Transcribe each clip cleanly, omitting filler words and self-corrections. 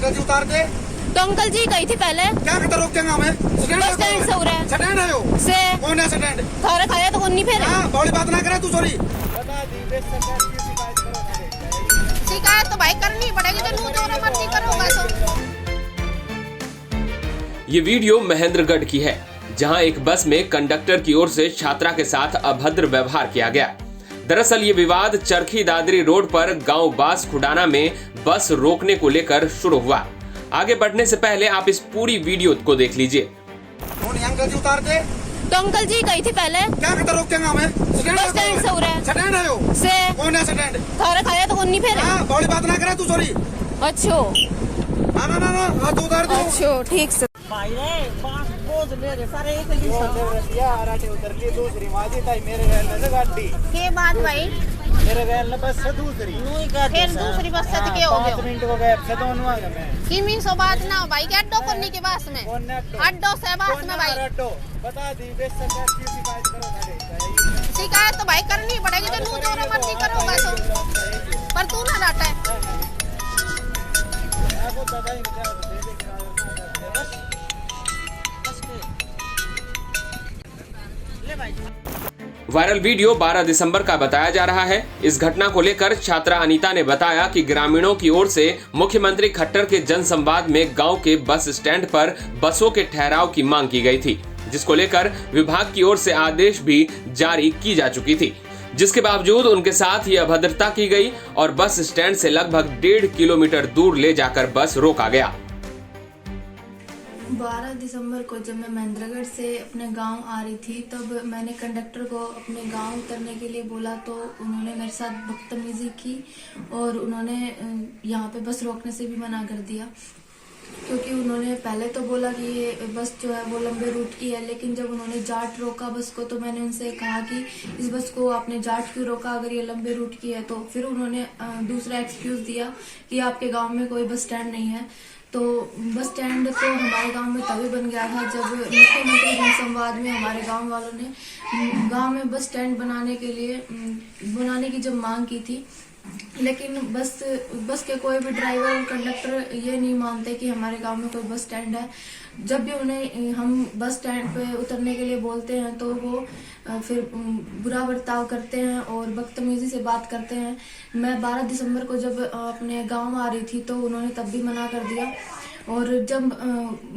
Uncle जी उतार दे। तो uncle जी गई थी पहले। क्या करते रोकेंगे हमें? बस स्टैंड से हो रहा है। स्टैंड है वो से कौन है स्टैंड? खाना खाया तो कौन नहीं फिर बड़ी बात ना करे तू। सॉरी शिकायत तो भाई करनी पड़ेगी, तो तू जो मर्जी करोगा तो। ये वीडियो महेंद्रगढ़ की है, जहां एक बस में कंडक्टर की ओर से छात्रा के साथ अभद्र व्यवहार किया गया। दरअसल ये विवाद चरखी दादरी रोड पर गांव बास खुडाना में बस रोकने को लेकर शुरू हुआ। आगे बढ़ने से पहले आप इस पूरी वीडियो को देख लीजिए। अंकल जी उतार दे। तो अंकल जी गई थी पहले। क्या करते रोकेंगे हमें? बस स्टैंड से हो रहा है। स्टैंड है वो से कौन है स्टैंड? खाना खाया तो कौन नहीं फिर बड़ी बात ना करे तू। सॉरी अच्छो ना तू उतार दे। अच्छो ठीक से भाई रे पांच बोझ ले रे सारे एक ही उतर ली दूसरी माजी ताई मेरे गैल ने गाड़ी के बात भाई मेरे गैल ने बस से दूसरी फिर दूसरी बस से तो क्या हो गया? 5 मिनट हो गए से दोनों आ गए। मैं किमी सो बात ना हो भाई के अड्डो करने के बास में अड्डो से बास में भाई बता दी बेस सरकार की शिकायत करो। शिकायत तो भाई करनी पड़ेगी, तो तू जो मर्जी करोगा तो। पर तू ना डांटे। वायरल वीडियो 12 दिसंबर का बताया जा रहा है। इस घटना को लेकर छात्रा अनीता ने बताया कि ग्रामीणों की ओर से मुख्यमंत्री खट्टर के जनसंवाद में गांव के बस स्टैंड पर बसों के ठहराव की मांग की गई थी, जिसको लेकर विभाग की ओर से आदेश भी जारी की जा चुकी थी, जिसके बावजूद उनके साथ ये अभद्रता की गई और बस स्टैंड से लगभग 1.5 किलोमीटर दूर ले जाकर बस रोका गया। 12 दिसंबर को जब मैं महेंद्रगढ़ से अपने गांव आ रही थी, तब मैंने कंडक्टर को अपने गांव उतरने के लिए बोला, तो उन्होंने मेरे साथ बदतमीजी की और उन्होंने यहाँ पे बस रोकने से भी मना कर दिया, क्योंकि उन्होंने पहले तो बोला कि ये बस जो है वो लंबे रूट की है, लेकिन जब उन्होंने जाट रोका बस को, तो मैंने उनसे कहा कि इस बस को आपने जाट क्यों रोका अगर ये लंबे रूट की है? तो फिर उन्होंने दूसरा एक्सक्यूज दिया कि आपके गाँव में कोई बस स्टैंड नहीं है। तो बस स्टैंड तो हमारे गांव में तभी बन गया था जब मुख्यमंत्री जनसंवाद में हमारे गांव वालों ने गांव में बस स्टैंड बनाने की जब मांग की थी, लेकिन बस के कोई भी ड्राइवर और कंडक्टर ये नहीं मानते कि हमारे गांव में कोई बस स्टैंड है। जब भी उन्हें हम बस स्टैंड पे उतरने के लिए बोलते हैं तो वो फिर बुरा बर्ताव करते हैं और बदतमीजी से बात करते हैं। मैं 12 दिसंबर को जब अपने गांव आ रही थी तो उन्होंने तब भी मना कर दिया, और जब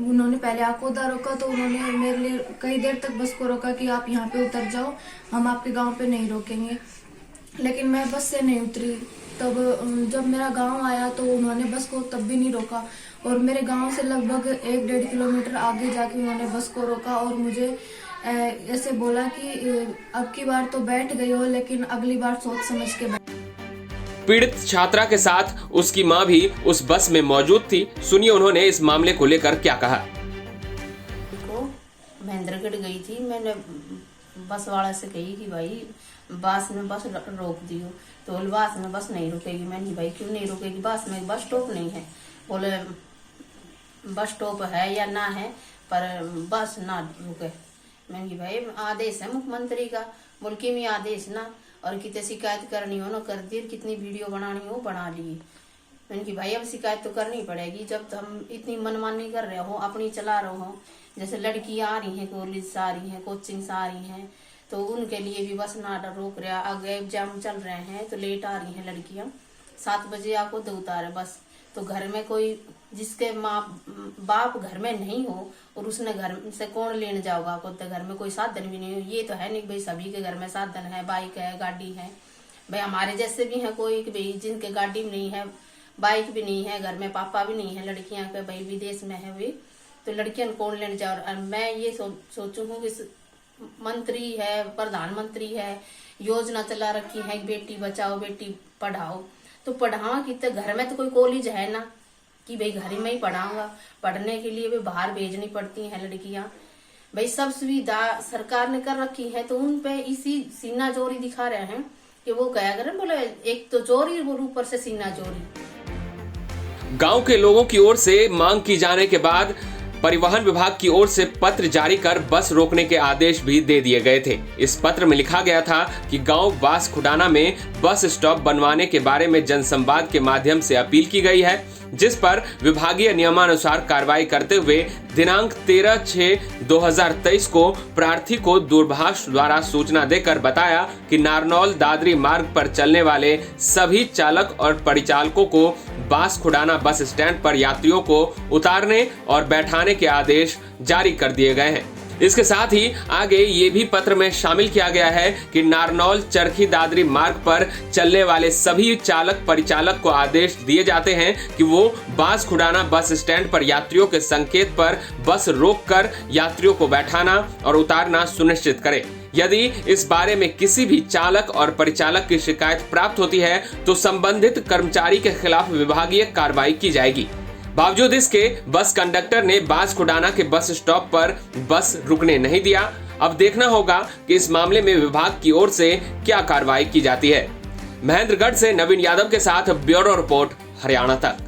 उन्होंने पहले आकोदा रोका तो उन्होंने मेरे लिए कई देर तक बस को रोका कि आप यहाँ पे उतर जाओ, हम आपके गाँव पे नहीं रोकेंगे, लेकिन मैं बस से नहीं उतरी। तब जब मेरा गांव आया तो उन्होंने बस को तब भी नहीं रोका, और मेरे गांव से लगभग 1-1.5 किलोमीटर आगे जाके उन्होंने बस को रोका और मुझे ऐसे बोला कि अब की बार तो बैठ गई हो, लेकिन अगली बार सोच समझ के बैठ। पीड़ित छात्रा के साथ उसकी मां भी उस बस में मौजूद थी। सुनिए उन्होंने इस मामले को लेकर क्या कहा। महेंद्रगढ़ गई थी, मैंने बस वाला से कही कि भाई बस में बस रोक दियो, तो बस में बस नहीं रुकेगी। मैंने भाई क्यों नहीं रुकेगी, बस में बस स्टॉप नहीं है। बोले बस स्टॉप है या ना है पर बस ना रुके। मैंने भाई आदेश है मुख्यमंत्री का, मुल्की में आदेश ना, और कितने शिकायत करनी हो ना कर दी, कितनी वीडियो बनानी हो बना ली। मैंने भाई अब शिकायत तो करनी पड़ेगी, जब हम इतनी मनमानी कर रहे हो, अपनी चला रहे हो। जैसे लड़कियां आ रही हैं, कॉलेज से आ रही हैं, कोचिंग से आ रही हैं, तो उनके लिए भी बस ना रोक रहा। आगे एग्जाम चल रहे हैं तो लेट आ रही हैं लड़कियां, 7 बजे आपको दो उतारे बस। तो घर में कोई जिसके माँ बाप घर में नहीं हो और उसने घर से कौन लेने जाओगा आपको, तो घर में कोई साधन भी नहीं हो। ये तो है नहीं भाई सभी के घर में साधन है, बाइक है, गाड़ी है। भाई हमारे जैसे भी है कोई भाई जिनके गाड़ी भी नहीं है, बाइक भी नहीं है, घर में पापा भी नहीं है, लड़कियां के भाई विदेश में है वे, तो लड़कियां कौन लेने जाओ। मैं ये सोचूंगी कि मंत्री है, प्रधानमंत्री है, योजना चला रखी है बेटी बचाओ बेटी पढ़ाओ, तो पढ़ावा कितने घर में तो कोई कॉलेज है ना कि भाई घर में ही पढ़ाऊंगा। पढ़ने के लिए भी बाहर भेजनी पड़ती हैं लड़कियां। भाई सब सुविधा सरकार ने कर रखी है, तो उन पे इसी सीना जोरी दिखा रहे हैं कि वो क्या करें। बोले एक तो चोरी और ऊपर से सीना चोरी। गांव के लोगों की ओर से मांग की जाने के बाद परिवहन विभाग की ओर से पत्र जारी कर बस रोकने के आदेश भी दे दिए गए थे। इस पत्र में लिखा गया था कि गांव बास खुडाना में बस स्टॉप बनवाने के बारे में जनसंवाद के माध्यम से अपील की गई है, जिस पर विभागीय नियमानुसार कार्रवाई करते हुए दिनांक 13/6/2023 को प्रार्थी को दूरभाष द्वारा सूचना देकर बताया कि नारनौल दादरी मार्ग पर चलने वाले सभी चालक और परिचालकों को बांसखुडाना बस स्टैंड पर यात्रियों को उतारने और बैठाने के आदेश जारी कर दिए गए हैं। इसके साथ ही आगे ये भी पत्र में शामिल किया गया है कि नारनौल चरखी दादरी मार्ग पर चलने वाले सभी चालक परिचालक को आदेश दिए जाते हैं कि वो बांसखुडाना बस स्टैंड पर यात्रियों के संकेत पर बस रोककर यात्रियों को बैठाना और उतारना सुनिश्चित करें। यदि इस बारे में किसी भी चालक और परिचालक की शिकायत प्राप्त होती है तो संबंधित कर्मचारी के खिलाफ विभागीय कार्रवाई की जाएगी। बावजूद इसके बस कंडक्टर ने बांसखुडाना के बस स्टॉप पर बस रुकने नहीं दिया। अब देखना होगा कि इस मामले में विभाग की ओर से क्या कार्रवाई की जाती है। महेंद्रगढ़ से नवीन यादव के साथ ब्यूरो रिपोर्ट, हरियाणा तक।